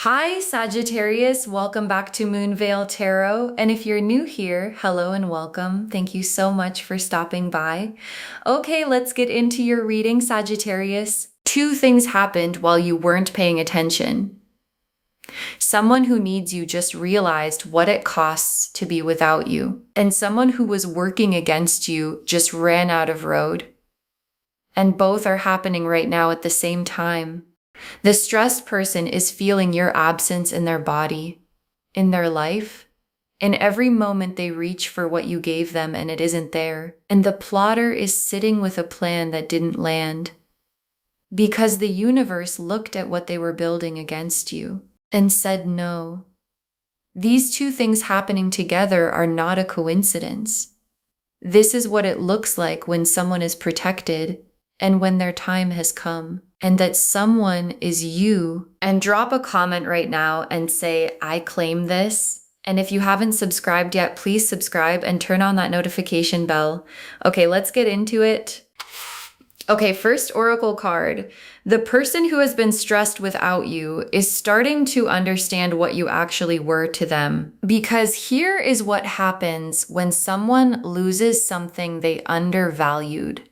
Hi, Sagittarius. Welcome back to Moonveil Tarot. And if you're new here, hello and welcome. Thank you so much for stopping by. Okay, let's get into your reading, Sagittarius. Two things happened while you weren't paying attention. Someone who needs you just realized what it costs to be without you. And someone who was working against you just ran out of road. And both are happening right now at the same time. The stressed person is feeling your absence in their body, in their life, in every moment they reach for what you gave them and it isn't there. And the plotter is sitting with a plan that didn't land because the universe looked at what they were building against you and said no. These two things happening together are not a coincidence. This is what it looks like when someone is protected and when their time has come. And that someone is you. And drop a comment right now and say, I claim this. And if you haven't subscribed yet, please subscribe and turn on that notification bell. Okay, let's get into it. Okay, first oracle card. The person who has been stressed without you is starting to understand what you actually were to them. Because here is what happens when someone loses something they undervalued.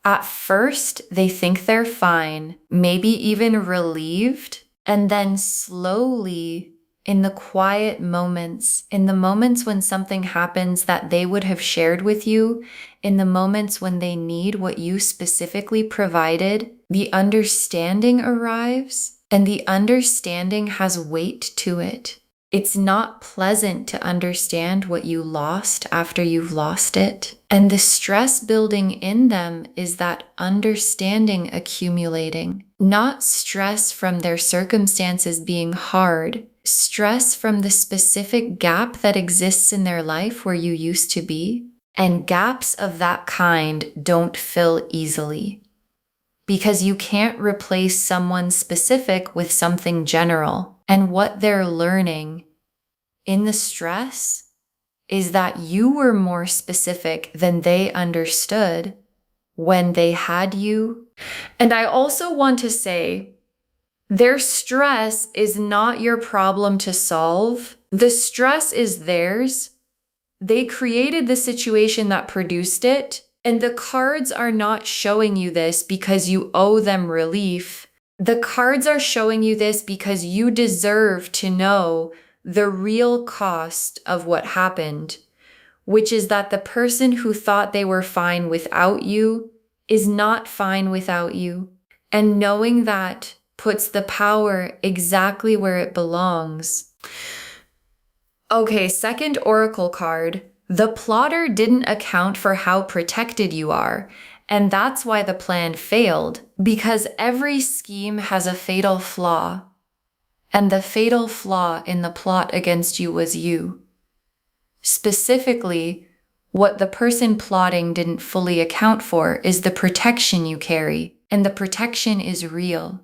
At first, they think they're fine, maybe even relieved, and then slowly, in the quiet moments, in the moments when something happens that they would have shared with you, in the moments when they need what you specifically provided, the understanding arrives, and the understanding has weight to it. It's not pleasant to understand what you lost after you've lost it. And the stress building in them is that understanding accumulating, not stress from their circumstances being hard, stress from the specific gap that exists in their life where you used to be. And gaps of that kind don't fill easily because you can't replace someone specific with something general. And what they're learning in the stress is that you were more specific than they understood when they had you. And I also want to say, their stress is not your problem to solve. The stress is theirs. They created the situation that produced it. And the cards are not showing you this because you owe them relief. The cards are showing you this because you deserve to know the real cost of what happened, which is that the person who thought they were fine without you is not fine without you. And knowing that puts the power exactly where it belongs. Okay, second oracle card. The plotter didn't account for how protected you are. And that's why the plan failed, because every scheme has a fatal flaw. And the fatal flaw in the plot against you was you. Specifically, what the person plotting didn't fully account for is the protection you carry. And the protection is real.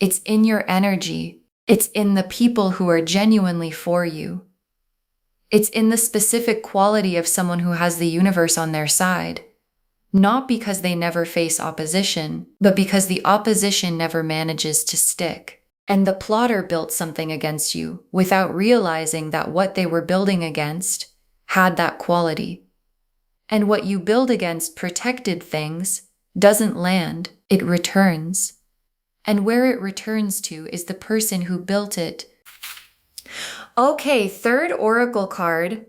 It's in your energy. It's in the people who are genuinely for you. It's in the specific quality of someone who has the universe on their side. Not because they never face opposition, but because the opposition never manages to stick. And the plotter built something against you without realizing that what they were building against had that quality. And what you build against protected things doesn't land, it returns. And where it returns to is the person who built it. Okay, third oracle card.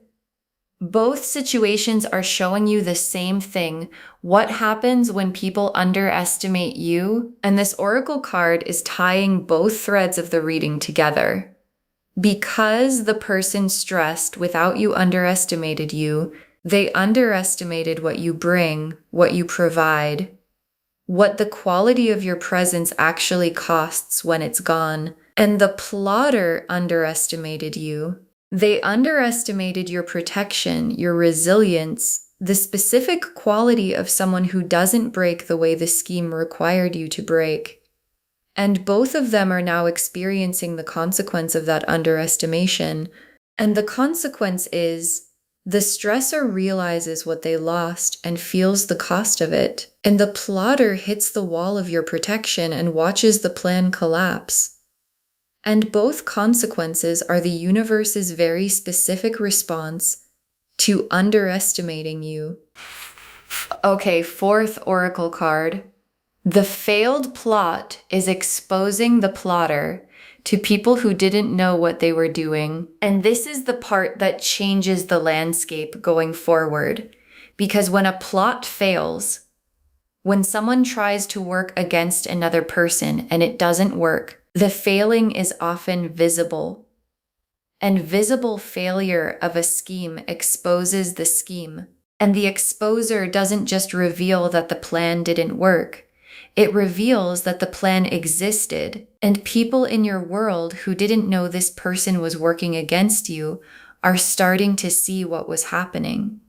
Both situations are showing you the same thing. What happens when people underestimate you? And this oracle card is tying both threads of the reading together. Because the person stressed without you underestimated you, they underestimated what you bring, what you provide, what the quality of your presence actually costs when it's gone. And the plotter underestimated you. They underestimated your protection, your resilience, the specific quality of someone who doesn't break the way the scheme required you to break. And both of them are now experiencing the consequence of that underestimation. And the consequence is the stressor realizes what they lost and feels the cost of it. And the plotter hits the wall of your protection and watches the plan collapse. And both consequences are the universe's very specific response to underestimating you. Okay, fourth oracle card. The failed plot is exposing the plotter to people who didn't know what they were doing. And this is the part that changes the landscape going forward. Because when a plot fails, when someone tries to work against another person and it doesn't work, the failing is often visible. And visible failure of a scheme exposes the scheme. And the exposure doesn't just reveal that the plan didn't work. It reveals that the plan existed, and people in your world who didn't know this person was working against you are starting to see what was happening.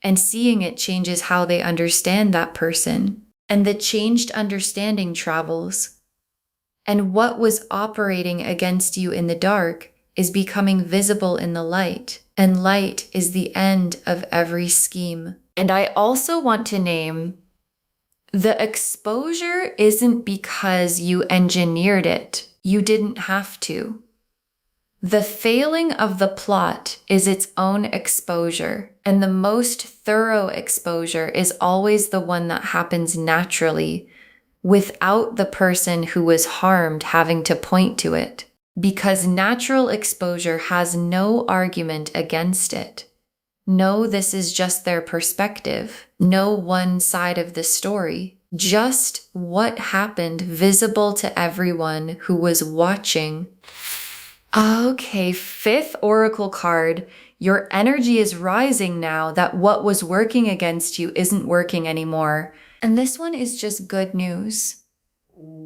And seeing it changes how they understand that person. And the changed understanding travels. And what was operating against you in the dark is becoming visible in the light. And light is the end of every scheme. And I also want to name, the exposure isn't because you engineered it. You didn't have to. The failing of the plot is its own exposure, and the most thorough exposure is always the one that happens naturally, without the person who was harmed having to point to it, because natural exposure has no argument against it. No, this is just their perspective. No one side of the story. Just what happened visible to everyone who was watching. Okay, fifth oracle card. Your energy is rising now that what was working against you isn't working anymore. And this one is just good news.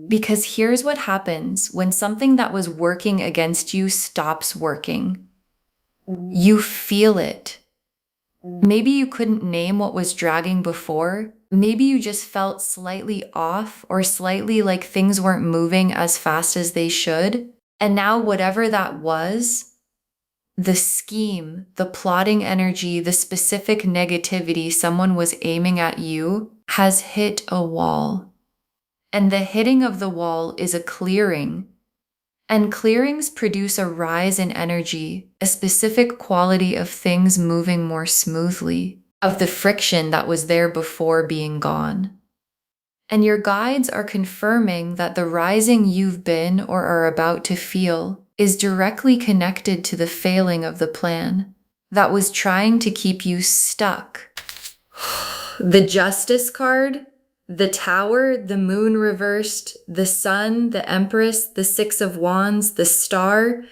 Because here's what happens when something that was working against you stops working. You feel it. Maybe you couldn't name what was dragging before. Maybe you just felt slightly off or slightly like things weren't moving as fast as they should. And now whatever that was, the scheme, the plotting energy, the specific negativity someone was aiming at you has hit a wall. And the hitting of the wall is a clearing. And clearings produce a rise in energy, a specific quality of things moving more smoothly, of the friction that was there before being gone. And your guides are confirming that the rising you've been or are about to feel is directly connected to the failing of the plan that was trying to keep you stuck. The Justice card, the Tower, the Moon reversed, the Sun, the Empress, the Six of Wands, the Star.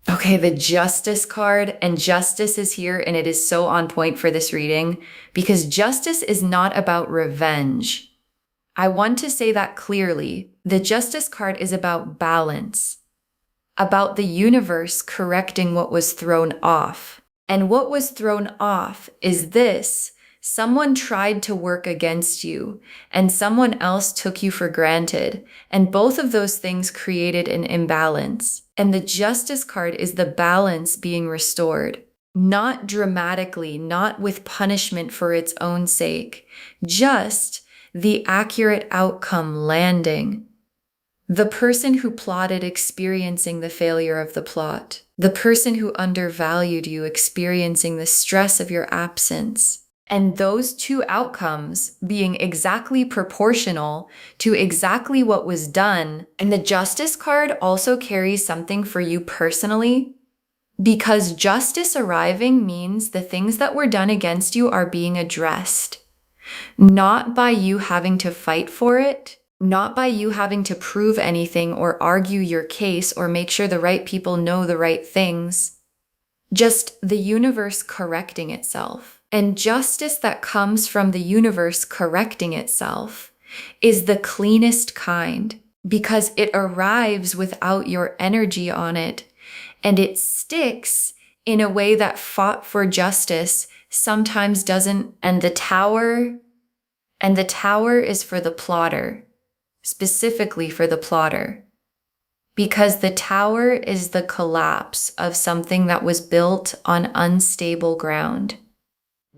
Okay, the Justice card, and Justice is here, and it is so on point for this reading because Justice is not about revenge. I want to say that clearly. The Justice card is about balance, about the universe correcting what was thrown off. And what was thrown off is this. Someone tried to work against you, and someone else took you for granted, and both of those things created an imbalance. And the Justice card is the balance being restored, not dramatically, not with punishment for its own sake, just the accurate outcome landing. The person who plotted experiencing the failure of the plot, the person who undervalued you experiencing the stress of your absence. And those two outcomes being exactly proportional to exactly what was done. And the Justice card also carries something for you personally, because justice arriving means the things that were done against you are being addressed. Not by you having to fight for it, not by you having to prove anything or argue your case or make sure the right people know the right things. Just the universe correcting itself. And justice that comes from the universe correcting itself is the cleanest kind because it arrives without your energy on it, and it sticks in a way that fought for justice sometimes doesn't. And the Tower is for the plotter, specifically for the plotter, because the Tower is the collapse of something that was built on unstable ground.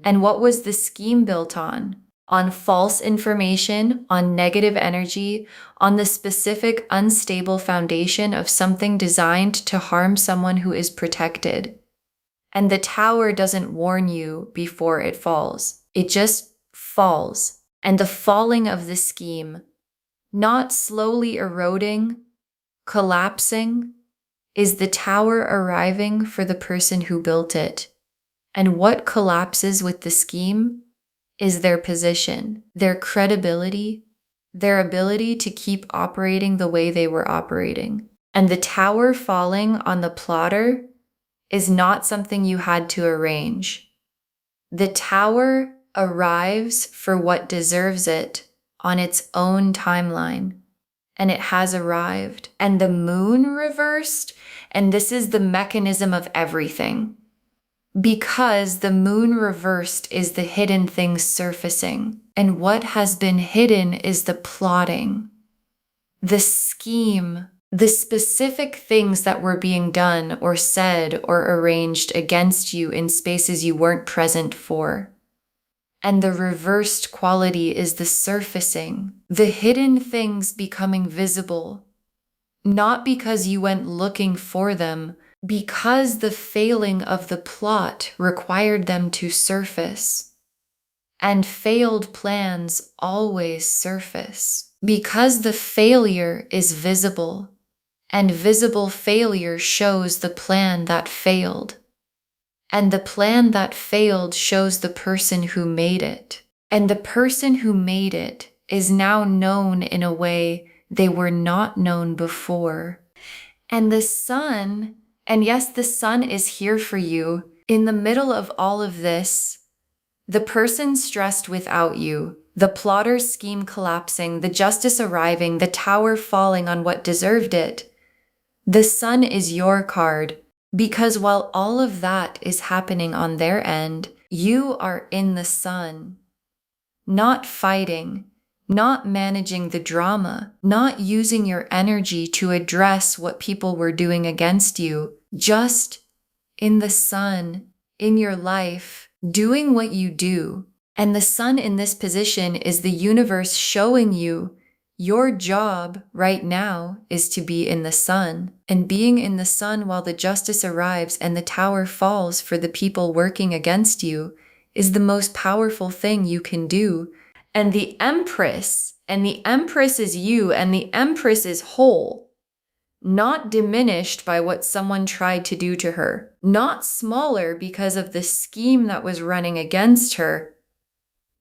And what was the scheme built on? on false information, on negative energy, on the specific unstable foundation of something designed to harm someone who is protected. And the tower doesn't warn you before it falls. It just falls. And the falling of the scheme, not slowly eroding, collapsing, is the tower arriving for the person who built it. And what collapses with the scheme is their position, their credibility, their ability to keep operating the way they were operating. And the tower falling on the plotter is not something you had to arrange. The tower arrives for what deserves it on its own timeline. And it has arrived. And the moon reversed, and this is the mechanism of everything. Because the moon reversed is the hidden thing surfacing. And what has been hidden is the plotting, the scheme, the specific things that were being done or said or arranged against you in spaces you weren't present for. And the reversed quality is the surfacing, the hidden things becoming visible, not because you went looking for them, because the failing of the plot required them to surface. And failed plans always surface, because the failure is visible, and visible failure shows the plan that failed. And the plan that failed shows the person who made it. And the person who made it is now known in a way they were not known before. And the sun, and yes, the sun is here for you. In the middle of all of this, the person stressed without you, the plotter's scheme collapsing, the justice arriving, the tower falling on what deserved it. The sun is your card. Because while all of that is happening on their end, you are in the sun, not fighting, not managing the drama, not using your energy to address what people were doing against you, just in the sun, in your life, doing what you do. And the sun in this position is the universe showing you your job right now is to be in the sun, and being in the sun while the justice arrives and the tower falls for the people working against you is the most powerful thing you can do. And the Empress is you, and the Empress is whole, not diminished by what someone tried to do to her, not smaller because of the scheme that was running against her,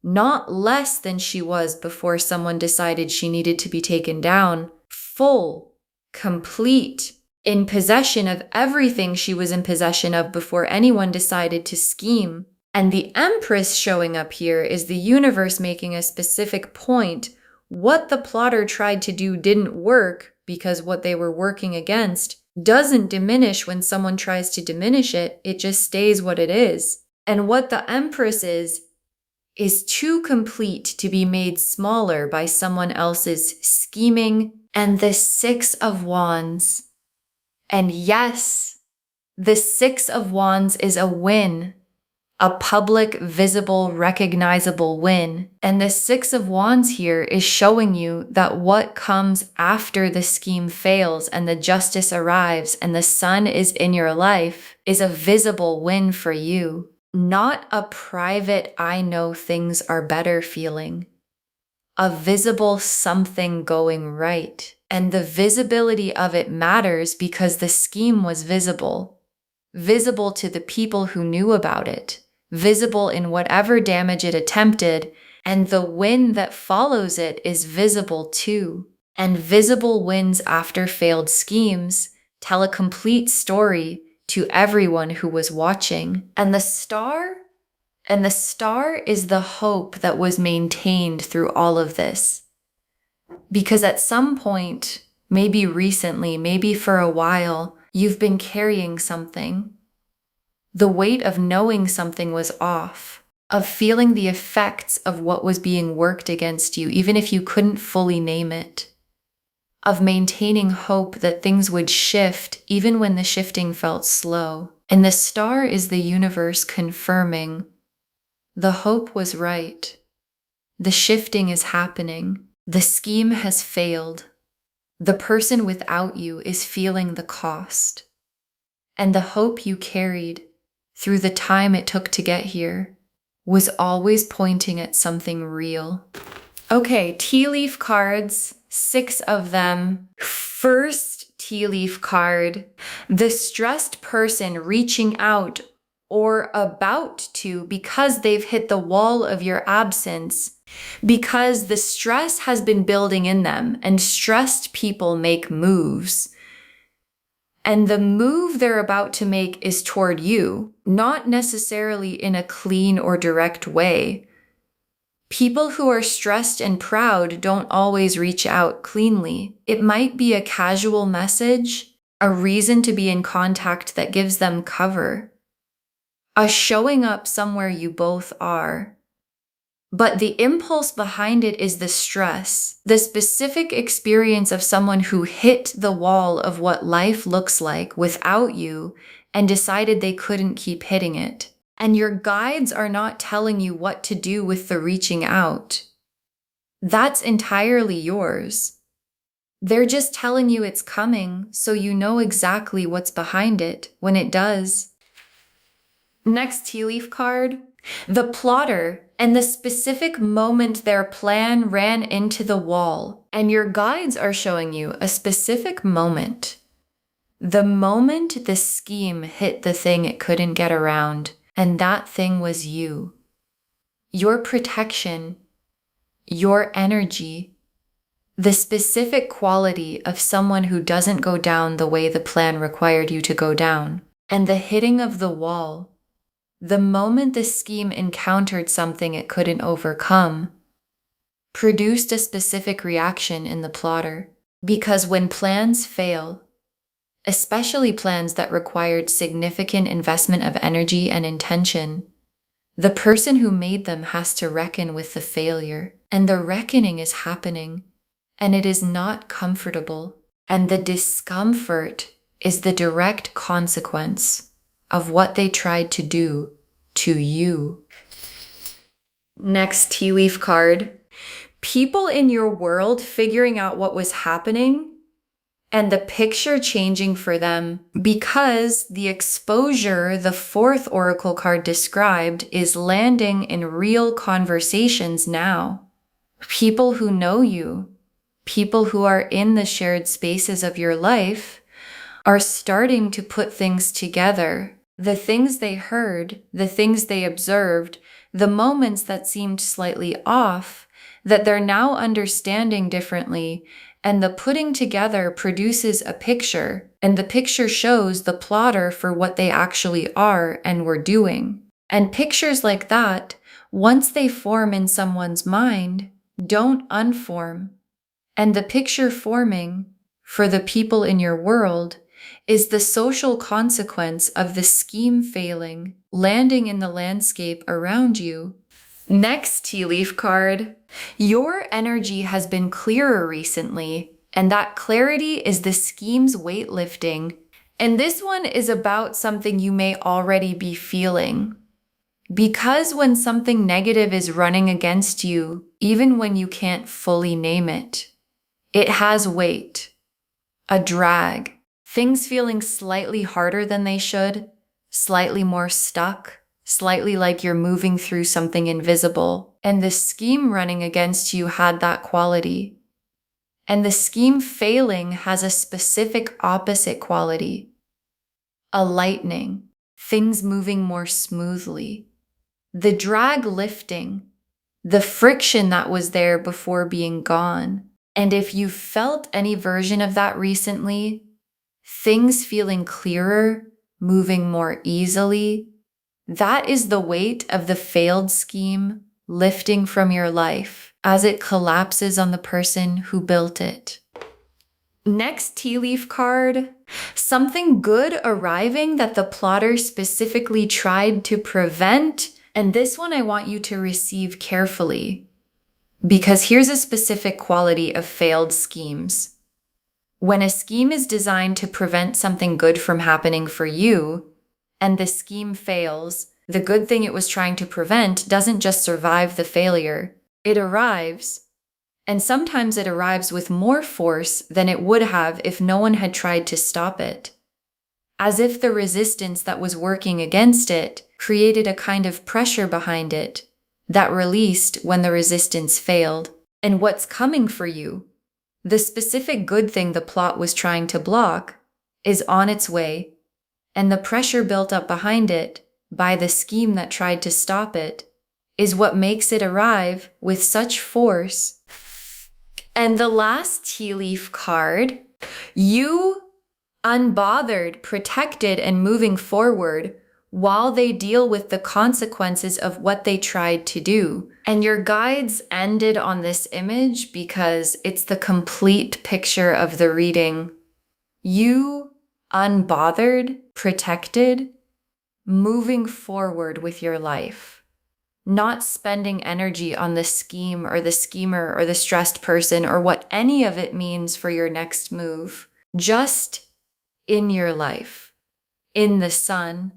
not less than she was before someone decided she needed to be taken down, full, complete, in possession of everything she was in possession of before anyone decided to scheme. And the Empress showing up here is the universe making a specific point. What the plotter tried to do didn't work because what they were working against doesn't diminish when someone tries to diminish it. It just stays what it is. And what the Empress is too complete to be made smaller by someone else's scheming. And the Six of Wands. And yes, the Six of Wands is a win, a public, visible, recognizable win. And the Six of Wands here is showing you that what comes after the scheme fails and the justice arrives and the sun is in your life is a visible win for you. Not a private, I know things are better feeling. A visible something going right. And the visibility of it matters because the scheme was visible. Visible to the people who knew about it. Visible in whatever damage it attempted. And the win that follows it is visible too. And visible wins after failed schemes tell a complete story to everyone who was watching. And the star is the hope that was maintained through all of this. Because at some point, maybe recently, maybe for a while, you've been carrying something. The weight of knowing something was off, of feeling the effects of what was being worked against you, even if you couldn't fully name it. Of maintaining hope that things would shift even when the shifting felt slow. And the star is the universe confirming the hope was right. The shifting is happening. The scheme has failed. The person without you is feeling the cost. And the hope you carried through the time it took to get here was always pointing at something real. Okay, tea leaf cards, 6 of them. First tea leaf card, the stressed person reaching out or about to because they've hit the wall of your absence, because the stress has been building in them, and stressed people make moves. And the move they're about to make is toward you, not necessarily in a clean or direct way. People who are stressed and proud don't always reach out cleanly. It might be a casual message, a reason to be in contact that gives them cover, a showing up somewhere you both are. But the impulse behind it is the stress, the specific experience of someone who hit the wall of what life looks like without you and decided they couldn't keep hitting it. And your guides are not telling you what to do with the reaching out. That's entirely yours. They're just telling you it's coming, so you know exactly what's behind it when it does. Next tea leaf card, the plotter, and the specific moment their plan ran into the wall. And your guides are showing you a specific moment. The moment the scheme hit the thing it couldn't get around, and that thing was you. Your protection, your energy, the specific quality of someone who doesn't go down the way the plan required you to go down. And the hitting of the wall, the moment the scheme encountered something it couldn't overcome, produced a specific reaction in the plotter. Because when plans fail, especially plans that required significant investment of energy and intention, the person who made them has to reckon with the failure. And the reckoning is happening, and it is not comfortable. And the discomfort is the direct consequence of what they tried to do to you. Next tea leaf card. People in your world figuring out what was happening and the picture changing for them because the exposure the 4th oracle card described is landing in real conversations now. People who know you, people who are in the shared spaces of your life, are starting to put things together. The things they heard, the things they observed, the moments that seemed slightly off, that they're now understanding differently, and the putting together produces a picture, and the picture shows the plotter for what they actually are and were doing. And pictures like that, once they form in someone's mind, don't unform. And the picture forming, for the people in your world, is the social consequence of the scheme failing, landing in the landscape around you. Next tea leaf card. Your energy has been clearer recently, and that clarity is the scheme's weightlifting. And this one is about something you may already be feeling. Because when something negative is running against you, even when you can't fully name it, it has weight, a drag. Things feeling slightly harder than they should, slightly more stuck, slightly like you're moving through something invisible. And the scheme running against you had that quality. And the scheme failing has a specific opposite quality. A lightening, things moving more smoothly. The drag lifting, the friction that was there before being gone. And if you felt any version of that recently, things feeling clearer, moving more easily, that is the weight of the failed scheme lifting from your life as it collapses on the person who built it. Next tea leaf card, something good arriving that the plotter specifically tried to prevent. And this one I want you to receive carefully, because here's a specific quality of failed schemes. When a scheme is designed to prevent something good from happening for you, and the scheme fails, the good thing it was trying to prevent doesn't just survive the failure, It arrives, and sometimes it arrives with more force than it would have if no one had tried to stop it. As if the resistance that was working against it created a kind of pressure behind it that released when the resistance failed. And what's coming for you, the specific good thing the plot was trying to block, is on its way, and the pressure built up behind it by the scheme that tried to stop it is what makes it arrive with such force. And the last tea leaf card, you unbothered, protected, and moving forward while they deal with the consequences of what they tried to do. And your guides ended on this image because it's the complete picture of the reading. You unbothered, protected, moving forward with your life, not spending energy on the scheme or the schemer or the stressed person or what any of it means for your next move. Just in your life, in the sun,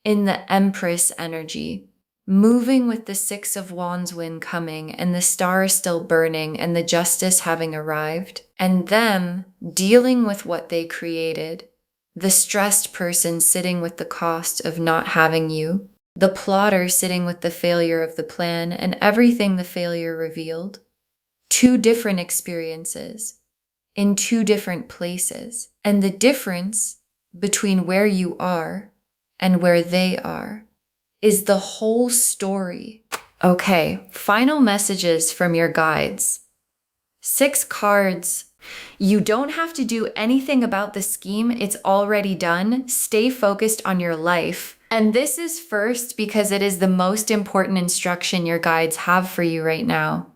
in the Empress energy, moving with the Six of Wands wind coming and the star still burning and the justice having arrived, and them dealing with what they created, the stressed person sitting with the cost of not having you, the plotter sitting with the failure of the plan and everything the failure revealed. Two different experiences in two different places, and the difference between where you are and where they are is the whole story. Okay, final messages from your guides. 6 cards. You don't have to do anything about the scheme. It's already done. Stay focused on your life. And this is first because it is the most important instruction your guides have for you right now.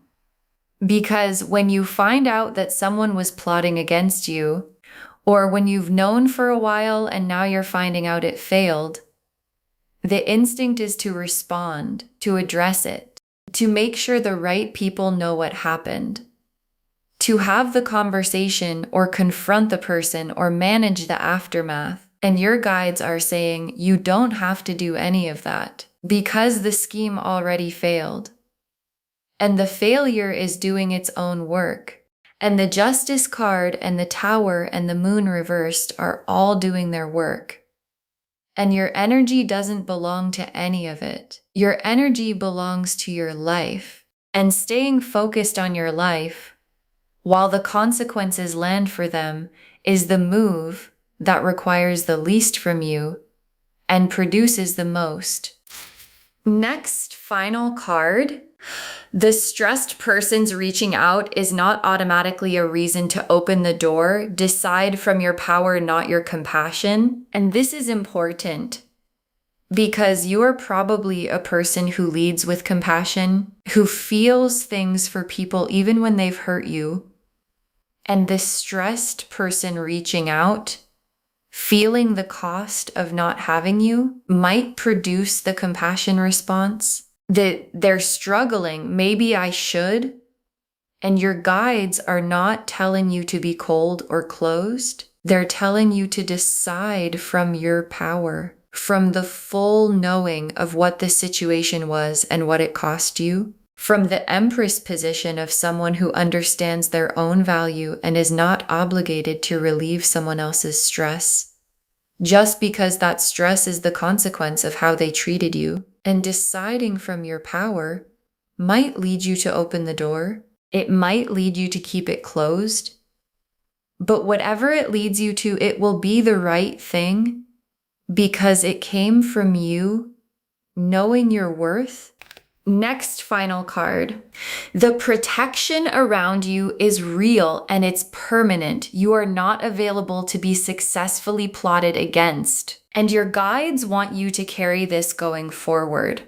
Because when you find out that someone was plotting against you, or when you've known for a while and now you're finding out it failed, the instinct is to respond, to address it, to make sure the right people know what happened, to have the conversation or confront the person or manage the aftermath. And your guides are saying you don't have to do any of that because the scheme already failed. And the failure is doing its own work. And the Justice card and the Tower and the Moon reversed are all doing their work. And your energy doesn't belong to any of it. Your energy belongs to your life. And staying focused on your life, while the consequences land for them, is the move that requires the least from you and produces the most. Next, final card. The stressed person's reaching out is not automatically a reason to open the door. Decide from your power, not your compassion. And this is important because you are probably a person who leads with compassion, who feels things for people even when they've hurt you. And this stressed person reaching out, feeling the cost of not having you, might produce the compassion response. That they're struggling, maybe I should, and your guides are not telling you to be cold or closed. They're telling you to decide from your power, from the full knowing of what the situation was and what it cost you, from the Empress position of someone who understands their own value and is not obligated to relieve someone else's stress, just because that stress is the consequence of how they treated you. And deciding from your power might lead you to open the door. It might lead you to keep it closed. But whatever it leads you to, it will be the right thing because it came from you knowing your worth. Next final card. The protection around you is real and it's permanent. You are not available to be successfully plotted against. And your guides want you to carry this going forward.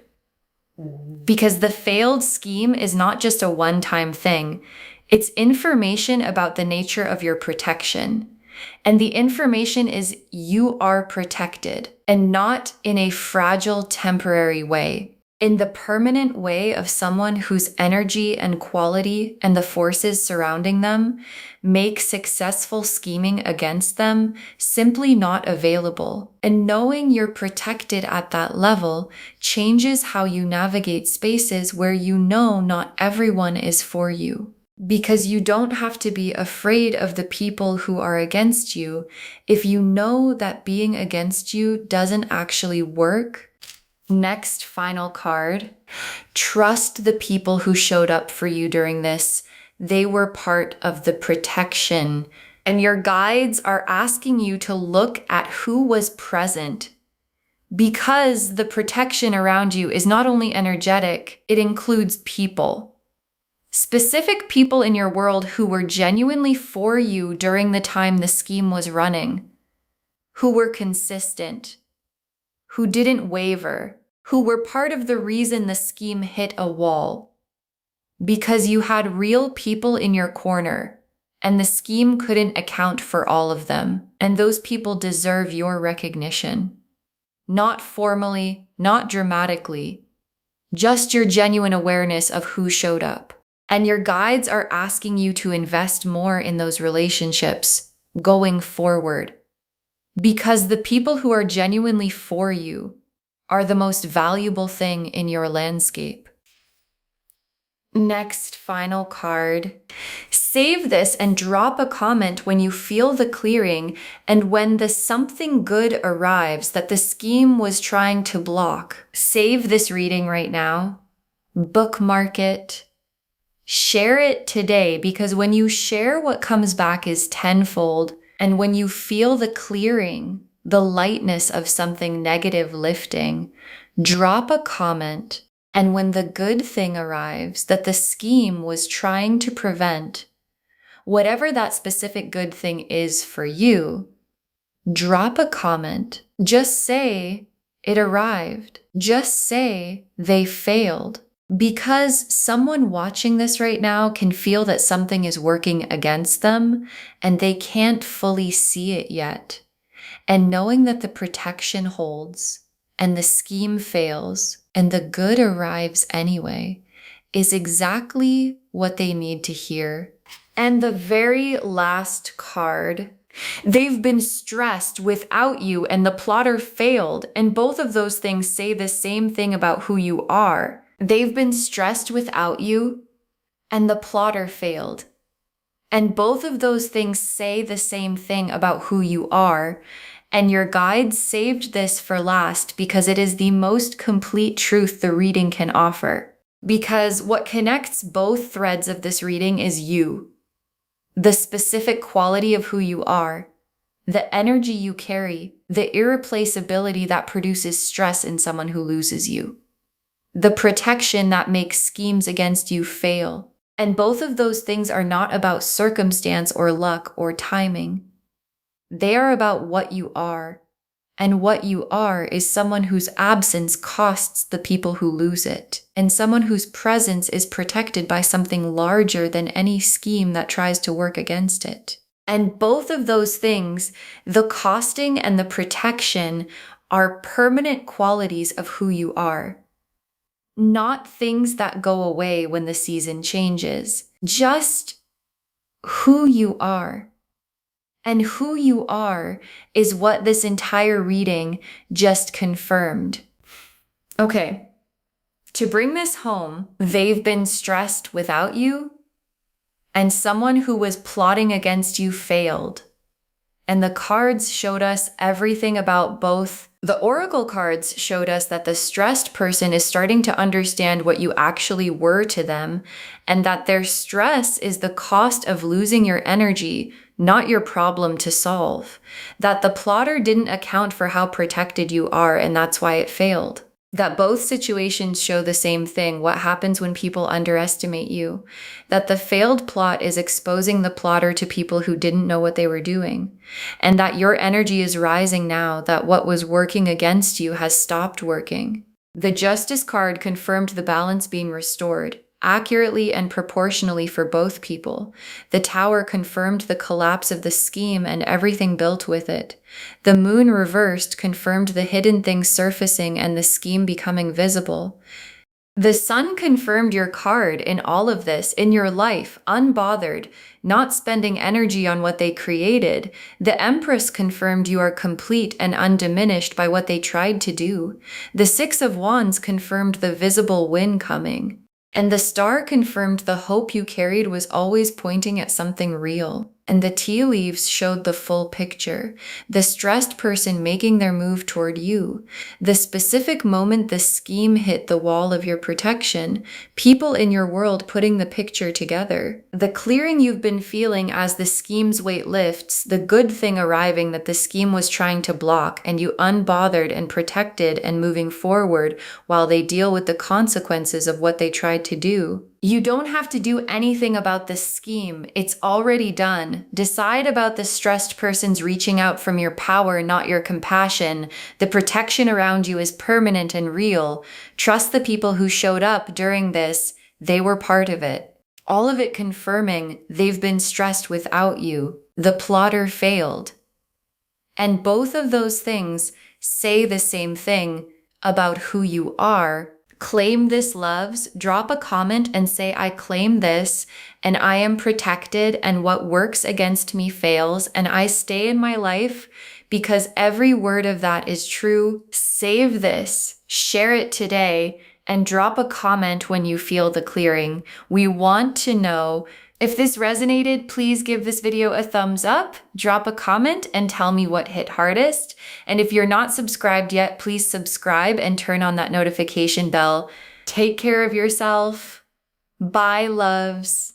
Because the failed scheme is not just a one-time thing. It's information about the nature of your protection. And the information is you are protected and not in a fragile, temporary way. in the permanent way of someone whose energy and quality and the forces surrounding them make successful scheming against them simply not available. And knowing you're protected at that level changes how you navigate spaces where you know not everyone is for you. Because you don't have to be afraid of the people who are against you if you know that being against you doesn't actually work. Next, final card. Trust the people who showed up for you during this. They were part of the protection. And your guides are asking you to look at who was present, because the protection around you is not only energetic, it includes people. Specific people in your world who were genuinely for you during the time the scheme was running, who were consistent, who didn't waver, who were part of the reason the scheme hit a wall. Because you had real people in your corner, and the scheme couldn't account for all of them, and those people deserve your recognition. Not formally, not dramatically, just your genuine awareness of who showed up. And your guides are asking you to invest more in those relationships going forward, because the people who are genuinely for you are the most valuable thing in your landscape. Next, final card. Save this and drop a comment when you feel the clearing and when the something good arrives that the scheme was trying to block. Save this reading right now. Bookmark it. Share it today, because when you share, what comes back is tenfold. And when you feel the clearing, the lightness of something negative lifting, drop a comment. And when the good thing arrives that the scheme was trying to prevent, whatever that specific good thing is for you, drop a comment. Just say it arrived. Just say they failed. Because someone watching this right now can feel that something is working against them and they can't fully see it yet. And knowing that the protection holds and the scheme fails and the good arrives anyway is exactly what they need to hear. And the very last card, they've been stressed without you and the plotter failed. And both of those things say the same thing about who you are. They've been stressed without you and the plotter failed. And both of those things say the same thing about who you are. And your guides saved this for last because it is the most complete truth the reading can offer. Because what connects both threads of this reading is you, the specific quality of who you are, the energy you carry, the irreplaceability that produces stress in someone who loses you, the protection that makes schemes against you fail. And both of those things are not about circumstance or luck or timing. They are about what you are. And what you are is someone whose absence costs the people who lose it, and someone whose presence is protected by something larger than any scheme that tries to work against it. And both of those things, the costing and the protection, are permanent qualities of who you are. Not things that go away when the season changes, just who you are. And who you are is what this entire reading just confirmed. Okay, to bring this home, they've been stressed without you, and someone who was plotting against you failed. And the cards showed us everything about both. The oracle cards showed us that the stressed person is starting to understand what you actually were to them, and that their stress is the cost of losing your energy, not your problem to solve. That the plotter didn't account for how protected you are, and that's why it failed. That both situations show the same thing, what happens when people underestimate you. That the failed plot is exposing the plotter to people who didn't know what they were doing. And that your energy is rising now, that what was working against you has stopped working. The Justice card confirmed the balance being restored, accurately and proportionally for both people. The Tower confirmed the collapse of the scheme and everything built with it. The Moon reversed confirmed the hidden things surfacing and the scheme becoming visible. The sun confirmed your card in all of this, in your life, unbothered, not spending energy on what they created. The Empress confirmed you are complete and undiminished by what they tried to do. The Six of Wands confirmed the visible win coming. And the Star confirmed the hope you carried was always pointing at something real. And the tea leaves showed the full picture. The stressed person making their move toward you. The specific moment the scheme hit the wall of your protection. People in your world putting the picture together. The clearing you've been feeling as the scheme's weight lifts. The good thing arriving that the scheme was trying to block, and you unbothered and protected and moving forward while they deal with the consequences of what they tried to do. You don't have to do anything about this scheme. It's already done. Decide about the stressed person's reaching out from your power, not your compassion. The protection around you is permanent and real. Trust the people who showed up during this. They were part of it. All of it confirming they've been stressed without you. The plotter failed. And both of those things say the same thing about who you are. Claim this, loves. Drop a comment and say, I claim this, and I am protected, and what works against me fails, and I stay in my life because every word of that is true. Save this, share it today, and drop a comment when you feel the clearing. We want to know. If this resonated, please give this video a thumbs up, drop a comment, and tell me what hit hardest. And if you're not subscribed yet, please subscribe and turn on that notification bell. Take care of yourself. Bye, loves.